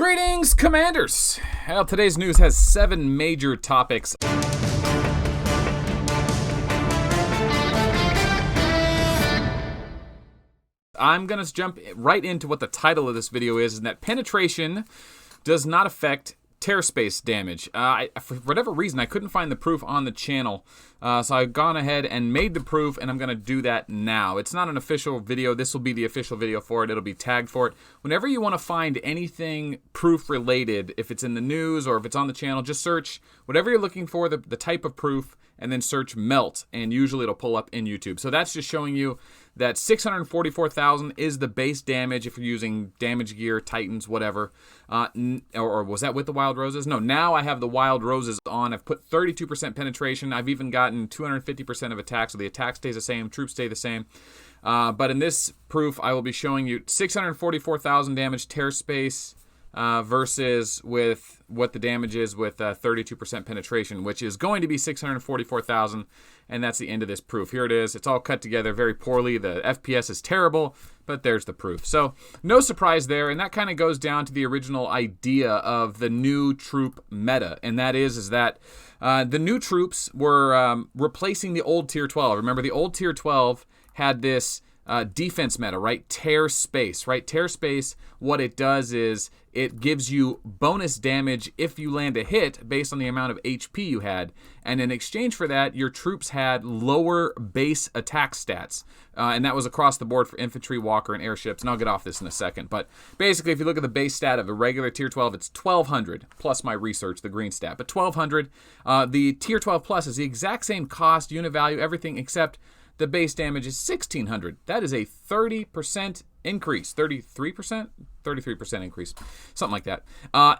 Greetings, Commanders! Well, today's news has 7 major topics. I'm going to jump right into what the title of this video is, and that penetration does not affect tear space damage. For whatever reason, I couldn't find the proof on the channel, so I've gone ahead and made the proof, and I'm going to do that now. It's not an official video. This will be the official video for it. It'll be tagged for it. Whenever you want to find anything proof related, if it's in the news or if it's on the channel, just search whatever you're looking for, the type of proof, and then search Melt, and usually it'll pull up in YouTube. So that's just showing you that 644,000 is the base damage if you're using damage gear, Titans, whatever. Or was that with the Wild Roses? No, now I have the Wild Roses on. I've put 32% penetration. I've even gotten 250% of attack, so the attack stays the same, troops stay the same. But in this proof, I will be showing you 644,000 damage tear space versus with what the damage is with 32% penetration, which is going to be 644,000, and that's the end of this proof. Here it is. It's all cut together very poorly. The FPS is terrible, but there's the proof. So no surprise there, and that kind of goes down to the original idea of the new troop meta, and that is that the new troops were replacing the old Tier 12. Remember, the old Tier 12 had this defense meta, right? Tear space, right? Tear space, what it does is it gives you bonus damage if you land a hit based on the amount of HP you had. And in exchange for that, your troops had lower base attack stats. And that was across the board for infantry, walker, and airships. And I'll get off this in a second. But basically, if you look at the base stat of a regular Tier 12, it's 1,200, plus my research, the green stat. But 1,200, the Tier 12 Plus is the exact same cost, unit value, everything, except the base damage is 1,600. That is a 30% increase. 33%? 33% increase. Something like that.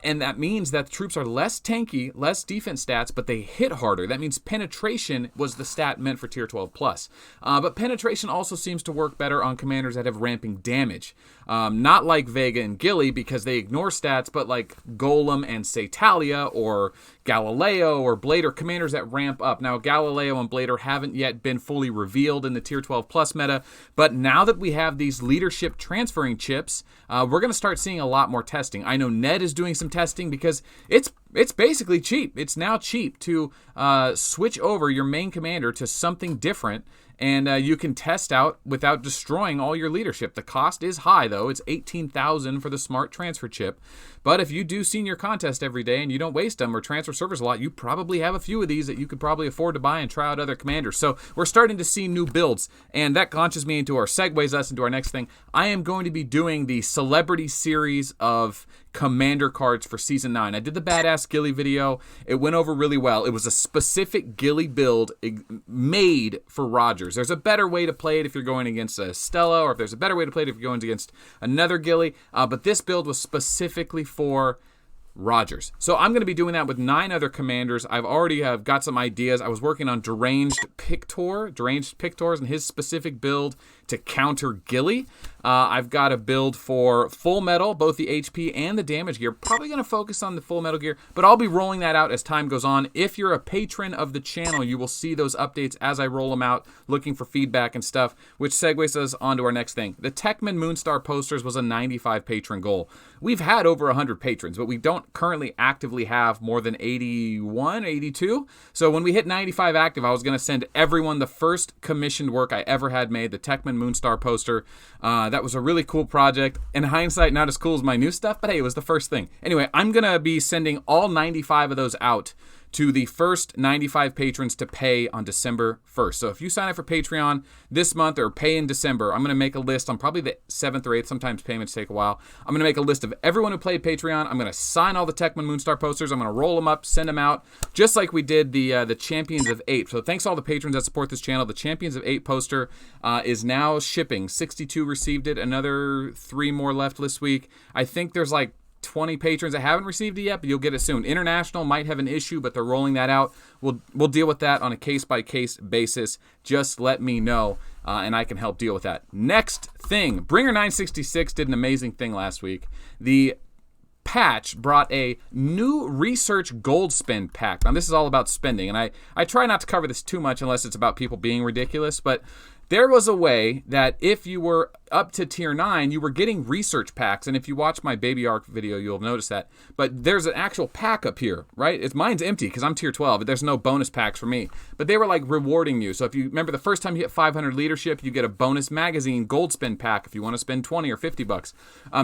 And that means that the troops are less tanky, less defense stats, but they hit harder. That means penetration was the stat meant for Tier 12 Plus. But penetration also seems to work better on commanders that have ramping damage. Not like Vega and Gilly, because they ignore stats, but like Golem and Satalia, or Galileo, or Blade, or commanders that ramp up. Now, Galileo and Blader haven't yet been fully revealed in the Tier 12 Plus meta, but now that we have these leadership transferring chips, we're going to start seeing a lot more testing. I know Ned is doing some testing because it's basically cheap. It's now cheap to switch over your main commander to something different, and you can test out without destroying all your leadership. The cost is high, though. It's $18,000 for the smart transfer chip. But if you do senior contest every day and you don't waste them or transfer servers a lot, you probably have a few of these that you could probably afford to buy and try out other commanders. So we're starting to see new builds, and that launches me into, or segues us into our next thing. I am going to be doing the celebrity series of commander cards for Season 9. I did the Badass Gilly video. It went over really well. It was a specific Gilly build made for Rogers. There's a better way to play it if you're going against a Stella, or if there's a better way to play it if you're going against another Gilly, but this build was specifically for Rogers. So I'm going to be doing that with 9 other commanders. I've already got some ideas. I was working on Deranged Pictors and his specific build to counter Gilly. I've got a build for Full Metal, both the HP and the damage gear. Probably going to focus on the Full Metal gear, but I'll be rolling that out as time goes on. If you're a patron of the channel, you will see those updates as I roll them out, looking for feedback and stuff, which segues us on to our next thing. The Techman Moonstar posters was a 95 patron goal. We've had over 100 patrons, but we don't currently actively have more than 81, 82. So when we hit 95 active, I was going to send everyone the first commissioned work I ever had made, the Techman Moonstar poster. That was a really cool project. In hindsight, not as cool as my new stuff, but hey, it was the first thing. Anyway, I'm going to be sending all 95 of those out to the first 95 patrons to pay on December 1st. So if you sign up for Patreon this month or pay in December, I'm going to make a list on probably the 7th or 8th. Sometimes payments take a while. I'm going to make a list of everyone who played Patreon. I'm going to sign all the Techman Moonstar posters. I'm going to roll them up, send them out, just like we did the Champions of 8. So thanks to all the patrons that support this channel. The Champions of 8 poster is now shipping. 62 received it. Another 3 more left this week. I think there's like 20 patrons that haven't received it yet, but you'll get it soon. International might have an issue, but they're rolling that out. We'll deal with that on a case-by-case basis. Just let me know, and I can help deal with that. Next thing, Bringer 966 did an amazing thing last week. The patch brought a new research gold spend pack. Now, this is all about spending, and I try not to cover this too much unless it's about people being ridiculous, but there was a way that if you were up to tier 9, you were getting research packs. And if you watch my Baby Ark video, you'll notice that. But there's an actual pack up here, right? Mine's empty because I'm tier 12. But there's no bonus packs for me. But they were like rewarding you. So if you remember the first time you hit 500 leadership, you get a bonus magazine gold spin pack if you want to spend 20 or 50 bucks.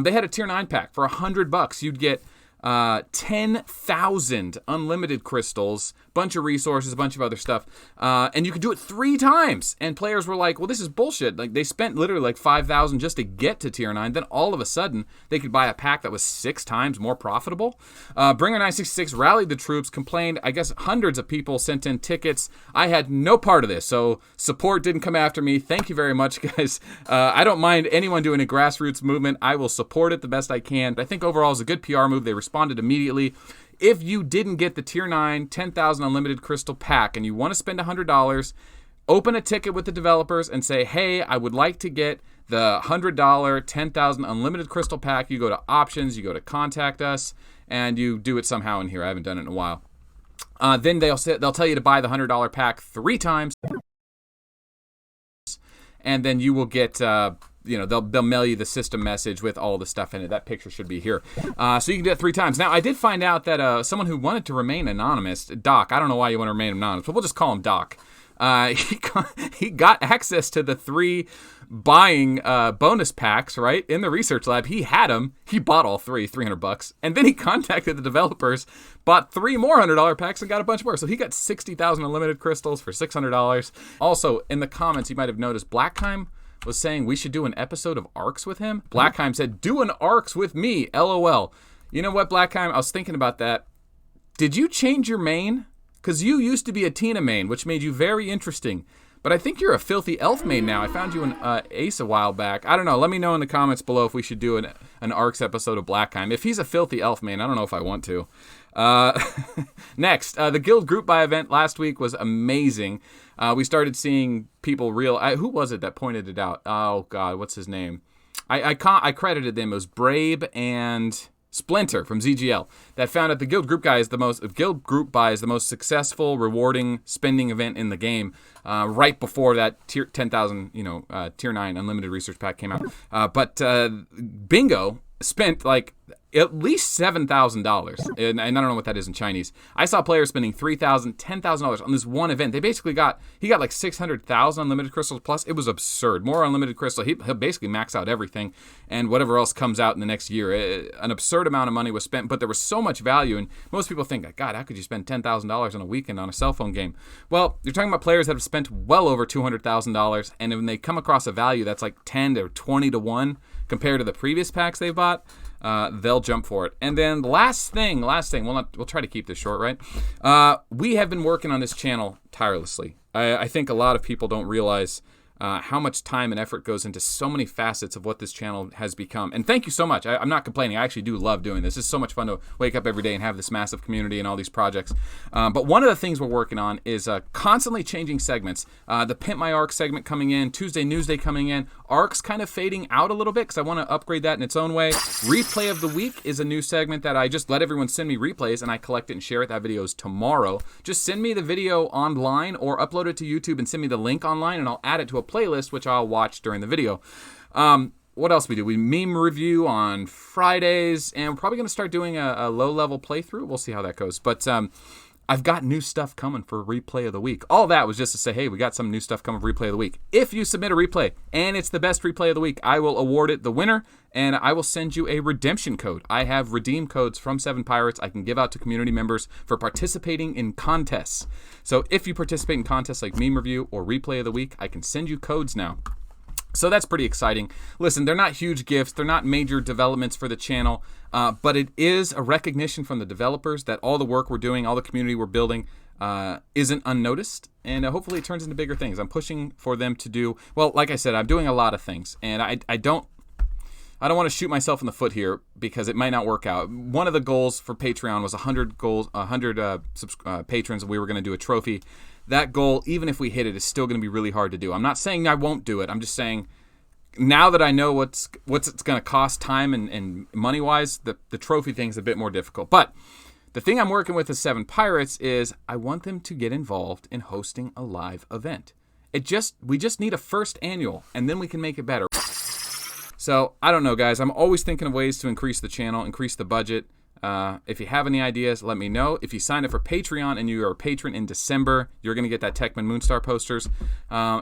They had a tier 9 pack for $100. You'd get 10,000 unlimited crystals, bunch of resources, a bunch of other stuff, and you could do it 3 times. And players were like, well, this is bullshit. Like, they spent literally like 5,000 just to get to tier 9. Then all of a sudden they could buy a pack that was 6 times more profitable. Bringer 966 rallied the troops, complained. I guess hundreds of people sent in tickets. I had no part of this, so support didn't come after me. Thank you very much, guys. I don't mind anyone doing a grassroots movement. I will support it the best I can. I think overall it's a good PR move. They responded immediately. If you didn't get the tier 9 10,000 unlimited crystal pack and you want to spend $100, open a ticket with the developers and say, hey, I would like to get the $100 10,000 unlimited crystal pack. You go to options, you go to contact us, and you do it somehow in here. I haven't done it in a while. Then they'll tell you to buy the $100 pack 3 times, and then you will get they'll mail you the system message with all the stuff in it. That picture should be here. So you can do it 3 times. Now, I did find out that someone who wanted to remain anonymous, Doc, I don't know why you want to remain anonymous, but we'll just call him Doc. He got access to the 3 buying bonus packs, right, in the research lab. He had them. He bought all 3, $300. And then he contacted the developers, bought 3 more $100 packs, and got a bunch more. So he got 60,000 unlimited crystals for $600. Also, in the comments, you might have noticed Blackheim was saying we should do an episode of ARCs with him. Blackheim said, do an ARCs with me, LOL. You know what, Blackheim? I was thinking about that. Did you change your main? Because you used to be a Tina main, which made you very interesting. But I think you're a filthy elf main now. I found you an ace a while back. I don't know. Let me know in the comments below if we should do an ARCs episode of Blackheim. If he's a filthy elf main, I don't know if I want to. Next, the Guild Group Buy event last week was amazing. We started seeing people who was it that pointed it out? Oh, God, what's his name? I credited them. It was Brabe and Splinter from ZGL that found out the Guild Group Buy is the most successful, rewarding spending event in the game. Right before that tier 10,000, tier 9 unlimited research pack came out. But Bingo spent like at least $7,000, and I don't know what that is in Chinese. I saw players spending $3,000, $10,000 on this one event. He got like 600,000 unlimited crystals plus. It was absurd. More unlimited crystal. He'll basically max out everything, and whatever else comes out in the next year. An absurd amount of money was spent, but there was so much value. And most people think, God, how could you spend $10,000 on a weekend on a cell phone game? Well, you're talking about players that have spent well over $200,000, and when they come across a value that's like 10 to 20 to 1 compared to the previous packs they bought, they'll jump for it. And then last thing, we'll try to keep this short, right? We have been working on this channel tirelessly. I think a lot of people don't realize how much time and effort goes into so many facets of what this channel has become. And thank you so much. I'm not complaining. I actually do love doing this. It's so much fun to wake up every day and have this massive community and all these projects. But one of the things we're working on is constantly changing segments. The Pimp My Arc segment coming in, Tuesday Newsday coming in, Arcs kind of fading out a little bit because I want to upgrade that in its own way. Replay of the Week is a new segment that I just let everyone send me replays and I collect it and share it. That video is tomorrow. Just send me the video online or upload it to YouTube and send me the link online and I'll add it to a playlist which I'll watch during the video. What else we do? We meme review on Fridays, and we're probably going to start doing a low-level playthrough. We'll see how that goes. But I've got new stuff coming for Replay of the Week. All that was just to say, hey, we got some new stuff coming for Replay of the Week. If you submit a replay, and it's the best replay of the week, I will award it the winner, and I will send you a redemption code. I have redeem codes from 7 Pirates I can give out to community members for participating in contests. So if you participate in contests like Meme Review or Replay of the Week, I can send you codes now. So that's pretty exciting. Listen, they're not huge gifts. They're not major developments for the channel, but it is a recognition from the developers that all the work we're doing, all the community we're building, isn't unnoticed, and hopefully it turns into bigger things. I'm pushing for them to do, well, like I said, I'm doing a lot of things, and I don't want to shoot myself in the foot here because it might not work out. One of the goals for Patreon was 100 patrons, and we were going to do a trophy. That goal, even if we hit it, is still going to be really hard to do. I'm not saying I won't do it. I'm just saying now that I know what's it's going to cost time and money-wise, the trophy thing's a bit more difficult. But the thing I'm working with as 7 Pirates is I want them to get involved in hosting a live event. We just need a first annual, and then we can make it better. So, I don't know, guys. I'm always thinking of ways to increase the channel, increase the budget. If you have any ideas, let me know. If you sign up for Patreon and you are a patron in December, you're going to get that Techman Moonstar posters.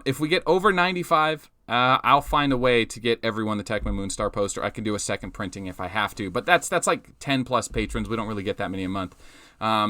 If we get over 95, I'll find a way to get everyone the Techman Moonstar poster. I can do a second printing if I have to, but that's like 10 plus patrons. We don't really get that many a month.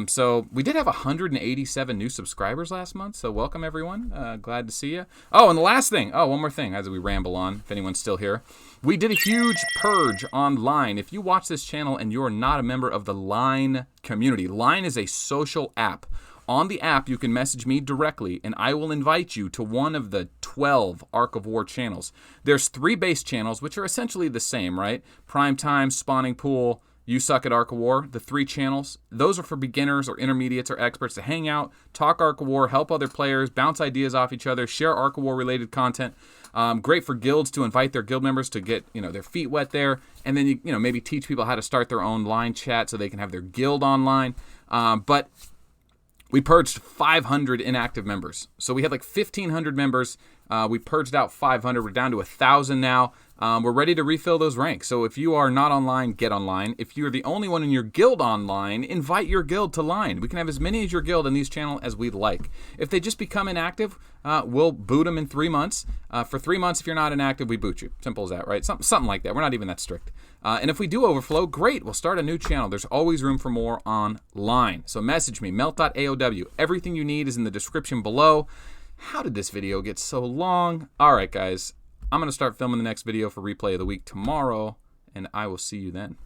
So we did have 187 new subscribers last month, so welcome everyone. Glad to see you. Oh, and the last thing. Oh, one more thing as we ramble on, if anyone's still here. We did a huge purge on Line. If you watch this channel and you're not a member of the Line community, Line is a social app. On the app, you can message me directly, and I will invite you to one of the 12 Ark of War channels. There's 3 base channels, which are essentially the same, right? Primetime, Spawning Pool, You Suck at Ark of War, the 3 channels. Those are for beginners or intermediates or experts to hang out, talk Ark of War, help other players, bounce ideas off each other, share Ark of War related content. Great for guilds to invite their guild members to get their feet wet there, and then you maybe teach people how to start their own Line chat so they can have their guild online. But we purged 500 inactive members. So we had like 1,500 members. We purged out 500. We're down to 1,000 now. We're ready to refill those ranks. So if you are not online, get online. If you're the only one in your guild online, invite your guild to Line. We can have as many as your guild in these channels as we'd like. If they just become inactive, we'll boot them in 3 months. For 3 months, if you're not inactive, we boot you. Simple as that, right? Something like that. We're not even that strict. And if we do overflow, great. We'll start a new channel. There's always room for more on Line. So message me, Melt AOW. Everything you need is in the description below. How did this video get so long? All right, guys. I'm going to start filming the next video for Replay of the Week tomorrow, and I will see you then.